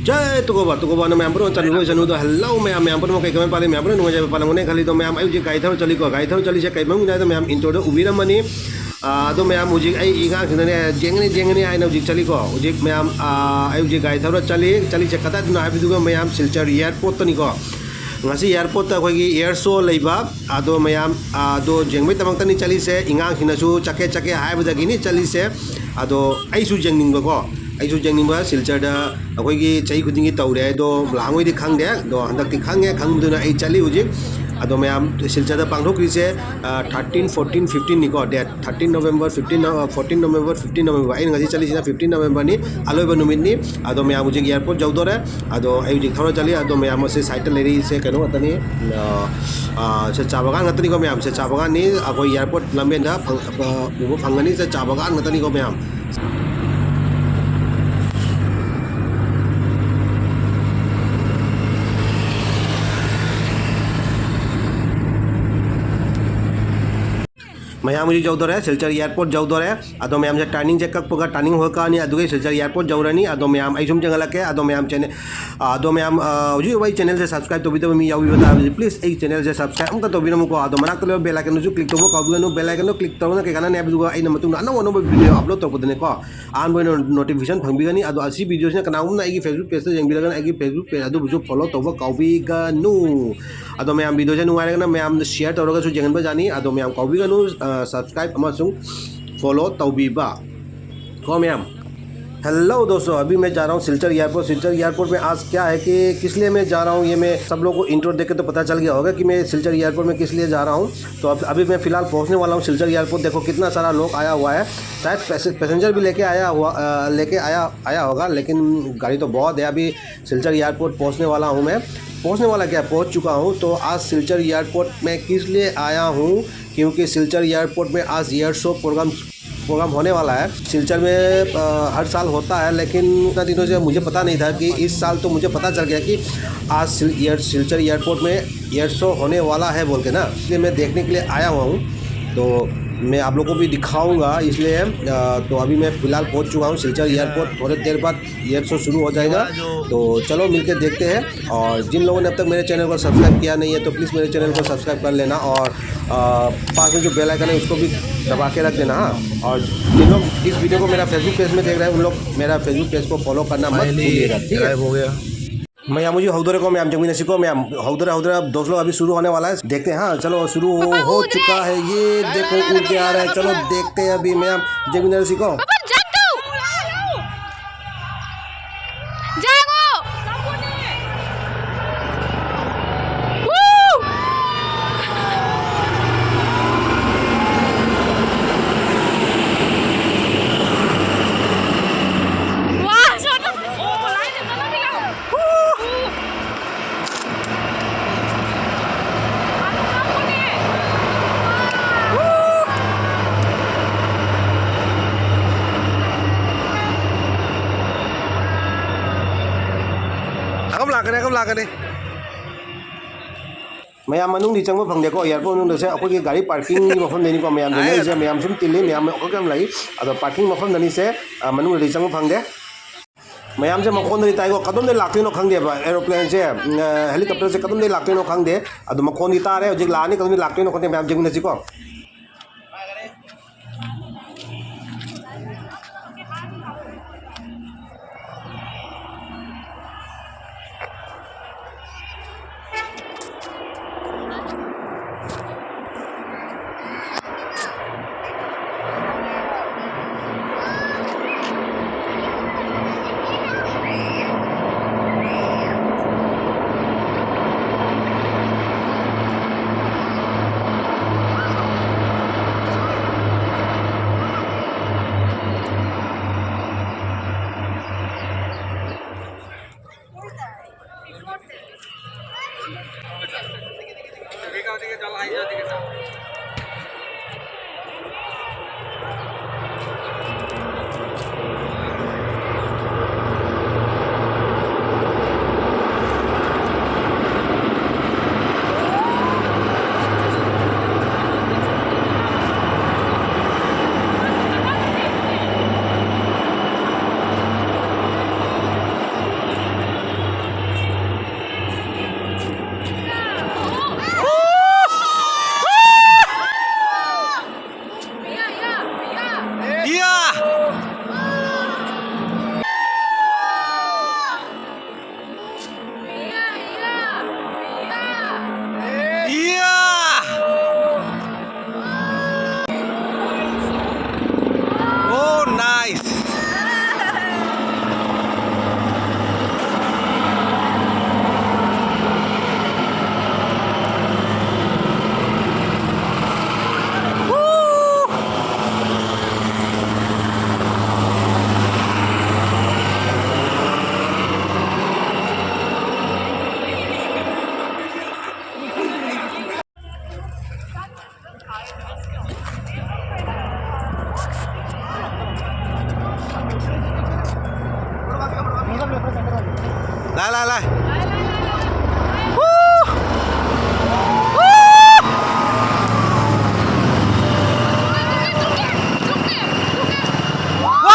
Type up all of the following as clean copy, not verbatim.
जय तुगोबा ने मैम चलो चनु तो हेलो मैम मैम कई कम पाले मैम नुजाब पालने खाली तो मैम आई गाड़ी थर चली गाड़ी थर चली से कई तो मैम इंटोर उबीरमनी तो मैम हूँ इगाने जेंगनी है हूँ चलीको हूँ मैम आई गाड़ी थर चली से कदा मैम सिलचर एयरपोर्टनीको एयरपोर्ट अखोगी एयर शो लेबा अदो मैम अदो जेंगबई तमक्तनी चलीसे इंगांसिनसु चके चके हाइबदगिनी चलीसे अदो आइसु जेंगनिंगबको आइसु जेंगनिंगबा सिलचर अखोगी चही खुदिंगी तौरे दो लांगोइदि खंगदे दो हंदक्ति खंगे खंगदुना आई चली हुजिक अदो मैम सिलचर पांगथोक्रिसे 13 14 15 निको डेट 13 नवंबर 15 14 नवंबर 15 नवंबर आई ngasi चली 15 नवंबर नि अलोइबा नुमितनी अदो मैम हुजिक एयरपोर्ट जौदोरे अदो आई हुजिक थौरा चली अदो मैम से साइट लेरी से कनो अतनी से चाबगान ngतनी को मैम से चाबगान नि अखोई एयरपोर्ट लंबेदा उबो फंगनी से चाबगान ngतनी को मैम मैम मुझे जौदोरे सिलचर एयरपोर्ट जौदोरे अदो मैम से टर्निंग से कपगा टर्निंग होकानी अदुगे सिलचर एयरपोर्ट जौरनी अदो मैम आई सुम जंगलके अदो मैम चैनल अदो मैम हुजी वाई चैनल से सब्सक्राइब तोबिदो मी यावी बता प्लीज ए चैनल से सब्सक्राइब अमका तोबिरमुको अदो मना तले बेल आइकन जो क्लिक तोबो काबुगनो बेल आइकन क्लिक तोबना के काना नेबदुगा आई नमतुना अनो अनो वीडियो अपलोड तोबदने को आन बय नोटिफिकेशन फंबिगनी अदो असी वीडियो से कनाउना आई फेसबुक पेज से जंगबिरगन आई फेसबुक पेज अदो बुजो फॉलो तोबो काबिगनु अदो मैम वीडियो से नुवारेगना मैम शेयर तोरगा सु जेंगनबा जानी अदो मैम काबिगनु सब्सक्राइब फॉलो तौबीबा को मैम। हेलो दोस्तों, अभी मैं जा रहा हूँ सिलचर एयरपोर्ट। सिलचर एयरपोर्ट में आज क्या है कि किस लिए मैं जा रहा हूँ, ये मैं सब लोगों को इंट्रो देख के तो पता चल गया होगा कि मैं सिलचर एयरपोर्ट में किस लिए जा रहा हूँ। तो अभी मैं फ़िलहाल पहुँचने वाला हूँ सिलचर एयरपोर्ट। देखो कितना सारा लोग आया हुआ है, शायद पैसेंजर भी लेके आया होगा, लेकिन गाड़ी तो बहुत है। अभी सिलचर एयरपोर्ट पहुँचने वाला हूँ मैं, पहुँचने वाला क्या पहुँच चुका हूँ। तो आज सिलचर एयरपोर्ट में किस लिए आया हूँ, क्योंकि सिलचर एयरपोर्ट में आज एयर शो प्रोग्राम होने वाला है। सिलचर में हर साल होता है, लेकिन इतना दिनों से मुझे पता नहीं था कि इस साल तो मुझे पता चल गया कि आज सिलचर एयरपोर्ट में एयर शो होने वाला है बोल के ना, इसलिए मैं देखने के लिए आया हुआ हूँ। तो मैं आप लोगों को भी दिखाऊंगा, इसलिए तो अभी मैं फ़िलहाल पहुंच चुका हूं सिलचर एयरपोर्ट। थोड़ी देर बाद एयर शो शुरू हो जाएगा, तो चलो मिलके देखते हैं। और जिन लोगों ने अब तक मेरे चैनल को सब्सक्राइब किया नहीं है तो प्लीज़ मेरे चैनल को सब्सक्राइब कर लेना, और पास में जो बेल आइकन है उसको भी दबा के रख देना। हाँ, और जिन लोग इस वीडियो को मेरा फेसबुक पेज में देख रहे हैं उन लोग मेरा फेसबुक पेज को फॉलो करना मत भूलिएगा, ठीक है। हो गया मैं मुझे हौदरे को मैम जमीन सीखो मैम हौदरा अब दोस्त लोग अभी शुरू होने वाला है, देखते हैं। हाँ चलो शुरू हो चुका है, ये देखो उड़ के आ रहा है। चलो देखते हैं अभी मैम जमीन सीखो। कब लाकने मैम मनुंग दी चंगबो फंगदेको एयरपोर्ट मनुंग से अखोगी गाड़ी पार्किंग मफम देनी को मैम देने से मैम सुम तिल्ली मैम ओकम लगी अदो पार्किंग मफम दनी से मनुंग दी चंगबो फंगदे मैम से मखोन दनी ताइको कदम दे लाक्तिनो खंगदे बा एरोप्लेन से हेलीकॉप्टर से कदम दे लाक्तिनो खंगदे अदो मखोन दी तारे होजिक लानी कदम दे लाक्तिनो खंगदे ma'am जगुन सिको 来来来，哇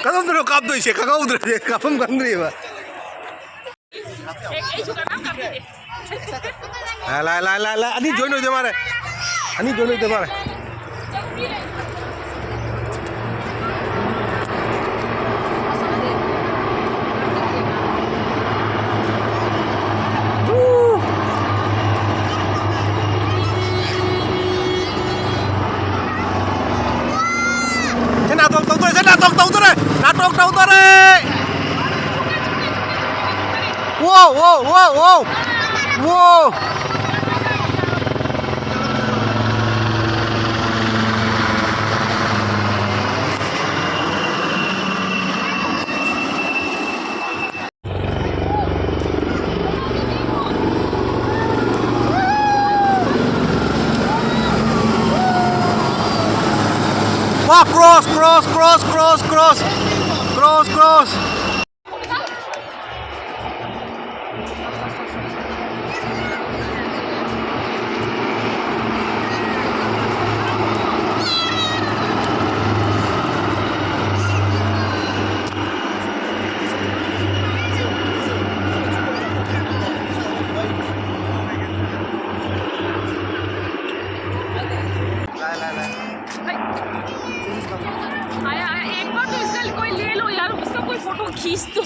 ！Kadang terus kap tuh sih, kakak udah deh, kapam kan deh pak. Lah, ani join होते हमारे, ani join होते हमारे. Natok tau tare. Wow. Wah, cross. आया एक बार तो इसका कोई ले लो यार, उसका कोई फोटो खींच दो।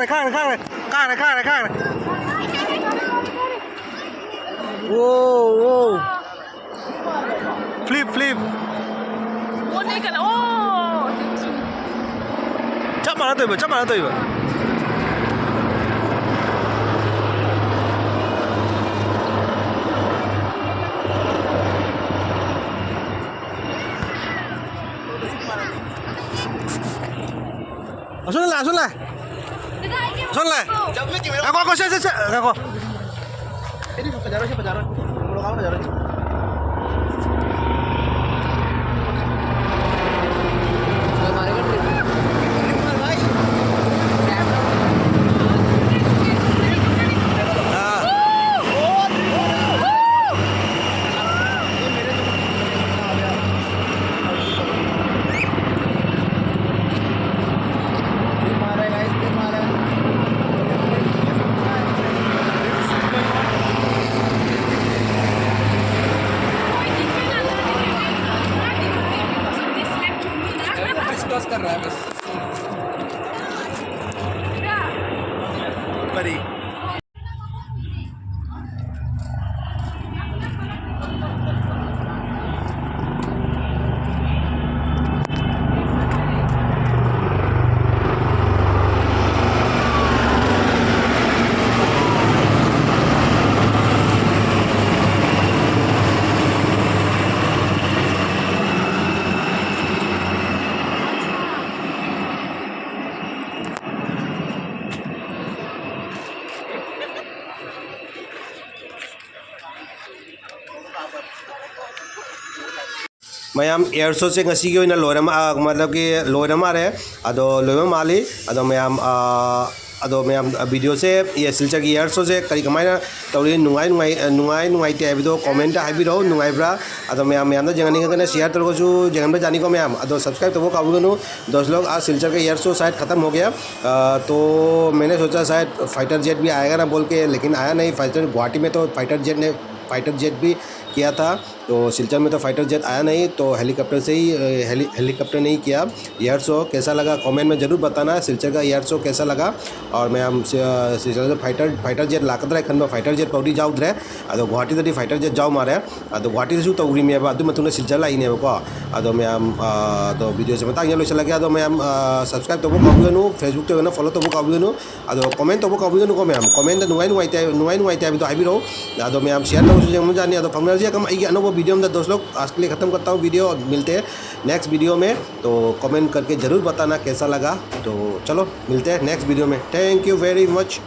ข้างเลยโว้ฟลิป वो नहीं कर ओจับมาแล้วตัวอีกเอาชนเลยAku saya aku ini pacaran mulut kamu pacaran कर रहा है बस बड़ी मैम एयरशो से ngasi लोरम मतलब कि लोरम आ रहे अदो लोरम माली अदो मैम अदो मैम वीडियो से ये सिलचर की एयर शो से करी कमायना तौरी नुंगाई हाइबिदो कमेंट हाइबिरो नुंगाइब्रा अदो मैम जंगनी शेयर तरगसु जंगन जानिको मैम अदो सब्सक्राइब तब काबूगनु 10 लोग आज सिलचर का एयर शो शायद ख़त्म हो गया। तो मैंने सोचा शायद फाइटर जेट भी आएगा ना बोल के, लेकिन आया नहीं। फाइटर गुवाहाटी में तो फाइटर जेट भी किया था, तो सिलचर में तो फाइटर जेट आया नहीं, तो हेलीकॉप्टर से ही हेलीकॉप्टर नहीं किया। एयर शो कैसा लगा कमेंट में ज़रूर बताना, सिलचर का एयर शो कैसा लगा। और मैं हम सिलचर फाइटर जेट लाकद्रा खन फाइटर जेट पौड़ी जाऊद्रे अदो गुवाहाटी फाइटर जेट जाऊ मारे अदो गुवाहाटी से तौरी में अब सिलचर लाइनेबको अदो मैम अदो वीडियो से मतलब लोसलगे अदो मैम सब्सक्राइब तब काबूगनु फेसबुक तो फॉलो तब काबूगनु अदो कमेंट तब काबूगनु को मैम कमेंट नुंगाई हाइबिरो अदो मैम शेयर तब जंग जानी अदो फंगनर्जी कम अनोब वीडियो में 2 लोग आज के लिए ख़त्म करता हूँ वीडियो और मिलते हैं नेक्स्ट वीडियो में। तो कमेंट करके ज़रूर बताना कैसा लगा। तो चलो मिलते हैं नेक्स्ट वीडियो में। Thank you very much.